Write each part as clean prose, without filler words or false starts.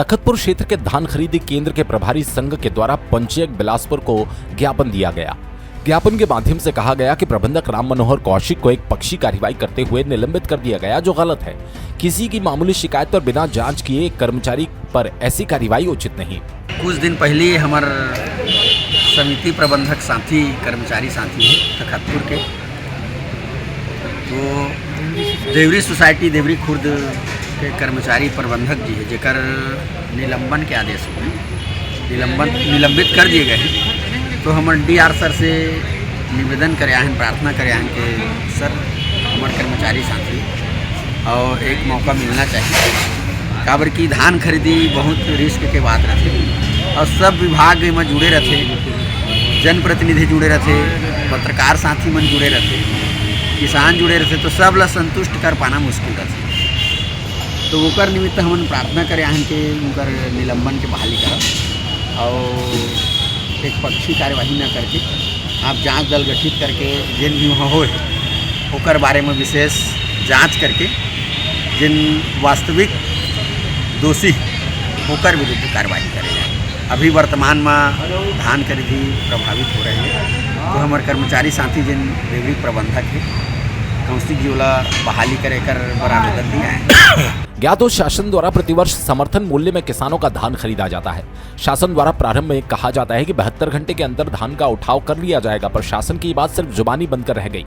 तखतपुर क्षेत्र के धान खरीदी केंद्र के प्रभारी संघ के द्वारा पंचायत बिलासपुर को ज्ञापन दिया गया। ज्ञापन के माध्यम से कहा गया कि प्रबंधक राम मनोहर कौशिक को एक पक्षी कार्रवाई करते हुए निलंबित कर दिया गया, जो गलत है। किसी की मामूली शिकायत पर बिना जांच किए एक कर्मचारी पर ऐसी कार्रवाई उचित नहीं। कुछ दिन पहले हमारे समिति प्रबंधक साथी कर्मचारी साथी है तखतपुर के, तो देवरी सोसाइटी देवरी खुर्द के कर्मचारी प्रबंधक जी है, जेकर निलंबन के आदेश हुए निलंबित कर दिए गए हैं। तो हम डीआर सर से निवेदन करे हैं, प्रार्थना करे हैं कि सर हमारे कर्मचारी साथी और एक मौका मिलना चाहिए। काबर की धान खरीदी बहुत रिस्क के बात रहते और सब विभाग में जुड़े रहते, जनप्रतिनिधि जुड़े रहते, पत्रकार साथी मन जुड़े रहते, किसान जुड़े रहते, तो सब ला संतुष्ट कर पाना मुश्किल रहते। तो ओकर निमित्त हम प्रार्थना करे हैं कि उनकर निलंबन के बहाली करब और एक पक्षी कार्यवाही न करके आप जांच दल गठित करके जिन भी हो ओकर बारे में विशेष जांच करके जिन वास्तविक दोषी ओकर विरुद्ध कार्रवाई करे जाए। अभी वर्तमान में धान खरीदी प्रभावित हो रहे हैं, तो हमारे कर्मचारी साथी जिन देवरी प्रबंधक है कौशिक जी वाला बहाली करे कर आवेदन दिया है। ज्ञात शासन द्वारा प्रतिवर्ष समर्थन मूल्य में किसानों का धान खरीदा जाता है। शासन द्वारा प्रारंभ में कहा जाता है कि 72 घंटे के अंदर धान का उठाव कर लिया जाएगा, पर शासन की बात सिर्फ जुबानी बनकर रह गई।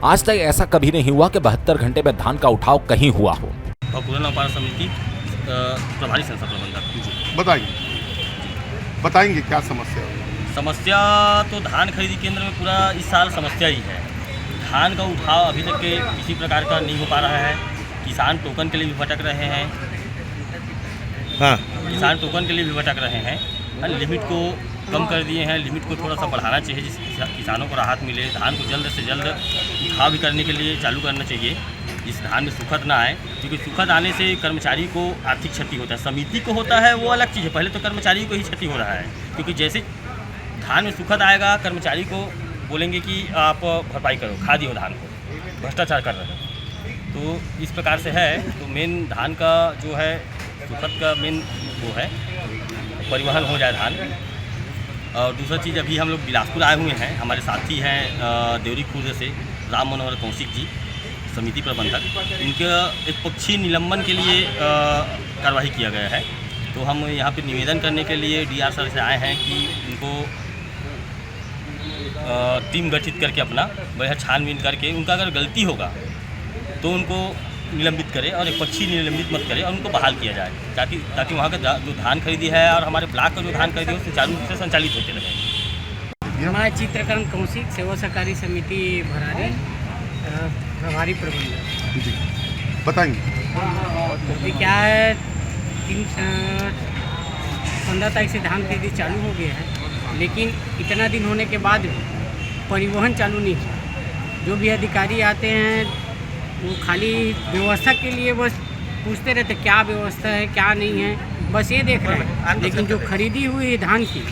आज तक ऐसा कभी नहीं हुआ कि 72 घंटे में धान का उठाव कहीं हुआ हो। समिति प्रभारी संस्था प्रबंधक बताएंगे क्या समस्या है? समस्या तो धान खरीदी केंद्र में पूरा इस साल समस्या ही है। धान का उठाव अभी तक के किसी प्रकार का नहीं हो पा रहा है। किसान टोकन के लिए भी भटक रहे हैं। हाँ, किसान टोकन के लिए भी भटक रहे हैं। लिमिट को कम कर दिए हैं, लिमिट को थोड़ा सा बढ़ाना चाहिए जिससे किसानों को राहत मिले। धान को जल्द से जल्द उठाव भी करने के लिए चालू करना चाहिए, जिस धान में सुखद ना आए, क्योंकि सुखद आने से कर्मचारी को आर्थिक क्षति होता है। समिति को होता है वो अलग चीज़ है, पहले तो कर्मचारी को ही क्षति हो रहा है, क्योंकि जैसे धान में सुखद आएगा कर्मचारी को बोलेंगे कि आप भरपाई करो, खा दियो धान को, भ्रष्टाचार कर रहे हैं। तो इस प्रकार से है। तो मेन धान का जो है सुखद का मेन वो है परिवहन हो जाए धान। और दूसरा चीज़, अभी हम लोग बिलासपुर आए हुए हैं, हमारे साथी हैं देवरी खुर्द से राम मनोहर कौशिक जी समिति प्रबंधक, इनके एक पक्षी निलंबन के लिए कार्रवाई किया गया है। तो हम यहाँ पे निवेदन करने के लिए डीआर सर से आए हैं कि उनको टीम गठित करके अपना बढ़िया छानबीन करके उनका अगर गलती होगा तो उनको निलंबित करे और एक पक्षी निलंबित मत करे और उनको बहाल किया जाए, ताकि वहाँ का जो धान खरीदी है और हमारे ब्लॉक का जो धान खरीदी है वो सुचारू रूप से संचालित होते रहे। हमारा चित्रकरण कौशिक सेवा सहकारी समिति भरारी प्रभारी प्रबंधक जी बताएंगे। अभी क्या है 15 तारीख से धान खरीदी चालू हो गया है, लेकिन इतना दिन होने के बाद परिवहन चालू नहीं हुआ। जो भी अधिकारी आते हैं वो खाली व्यवस्था के लिए बस पूछते रहते क्या व्यवस्था है क्या नहीं है, बस ये देख रहे हैं, लेकिन जो खरीदी हुई धान की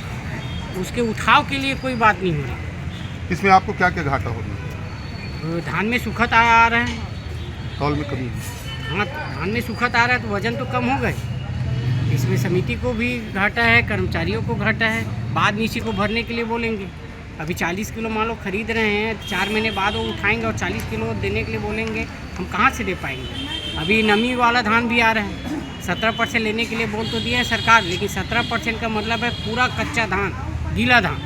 उसके उठाव के लिए कोई बात नहीं हो रही। इसमें आपको क्या क्या घाटा हो रहा है? धान में सुखद आ रहा है, तौल में कमी। हाँ, धान में सुखद आ रहा है तो वजन तो कम हो गए। इसमें समिति को भी घाटा है, कर्मचारियों को घाटा है। बाद में इसी को भरने के लिए बोलेंगे। अभी 40 किलो मान लो खरीद रहे हैं, 4 महीने बाद वो उठाएंगे और 40 किलो देने के लिए बोलेंगे, हम कहाँ से दे पाएंगे? अभी नमी वाला धान भी आ रहा है, 17% लेने के लिए बोल तो दिया है सरकार, लेकिन 17% का मतलब है पूरा कच्चा धान, गीला धान,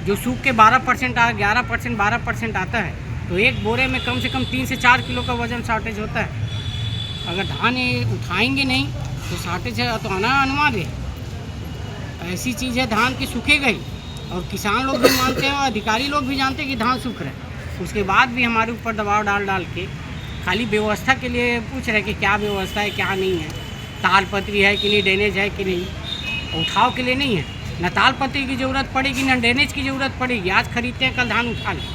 जो सूख के 12% 11% 12% आता है। तो एक बोरे में कम से कम 3 से 4 किलो का वजन शॉर्टेज होता है। अगर धान उठाएंगे नहीं तो शॉर्टेज है तो आना अनिवार्य है। ऐसी चीज़ है धान की सूखेगा ही, और किसान लोग भी मानते हैं और अधिकारी लोग भी जानते हैं कि धान सूख रहा है। उसके बाद भी हमारे ऊपर दबाव डाल के खाली व्यवस्था के लिए पूछ रहे हैं कि क्या व्यवस्था है क्या नहीं है, तालपत्री है कि नहीं, ड्रेनेज है कि नहीं। उठाव के लिए नहीं है, न तालपत्री की ज़रूरत पड़ेगी न ड्रेनेज की ज़रूरत पड़ेगी। आज खरीदते हैं कल धान उठा लें।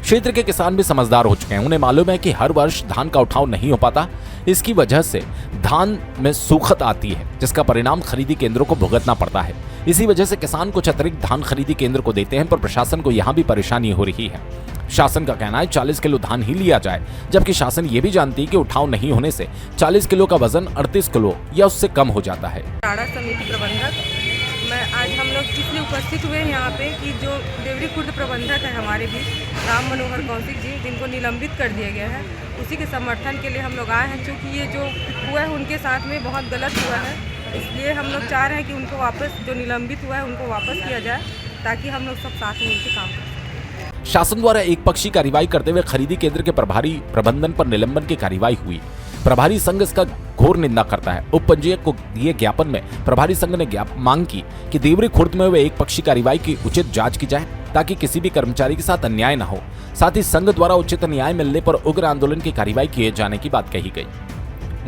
क्षेत्र के किसान भी समझदार हो चुके हैं। उन्हें मालूम है कि हर वर्ष धान का उठाव नहीं हो पाता, इसकी वजह से धान में सूखत आती है, जिसका परिणाम खरीदी केंद्रों को भुगतना पड़ता है। इसी वजह से किसान कुछ अतिरिक्त धान खरीदी केंद्र को देते हैं, पर प्रशासन को यहाँ भी परेशानी हो रही है। शासन का कहना है 40 किलो धान ही लिया जाए, जबकि शासन ये भी जानती है कि उठाव नहीं होने से 40 किलो का वजन 38 किलो या उससे कम हो जाता है। टाड़ा समिति प्रबंधक मैं आज हम लोग इसलिए उपस्थित हुए हैं यहाँ पे कि जो देवरी खुर्द प्रबंधक है हमारे बीच राम मनोहर कौशिक जी, जिनको निलंबित कर दिया गया है, उसी के समर्थन के लिए हम लोग आए हैं। क्योंकि ये जो हुआ है उनके साथ में बहुत गलत हुआ है, इसलिए हम लोग चाह रहे हैं कि उनको वापस जो निलंबित हुआ है उनको वापस किया जाए, ताकि हम लोग सब साथ में मिलकर काम करें। शासन द्वारा एक पक्षी कार्रवाई करते हुए खरीदी केंद्र के प्रभारी प्रबंधन पर निलंबन की कार्रवाई हुई। प्रभारी संघ इसका घोर निंदा करता है। उप पंजीयक को दिए ज्ञापन में प्रभारी संघ ने मांग की कि देवरी खुर्द में हुए एक पक्षी कार्रवाई की उचित जांच की जाए, ताकि किसी भी कर्मचारी के साथ अन्याय न हो। साथ ही संघ द्वारा उचित न्याय मिलने पर उग्र आंदोलन की कार्रवाई किए जाने की बात कही गई।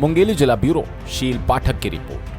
मुंगेली जिला ब्यूरो शील पाठक की रिपोर्ट।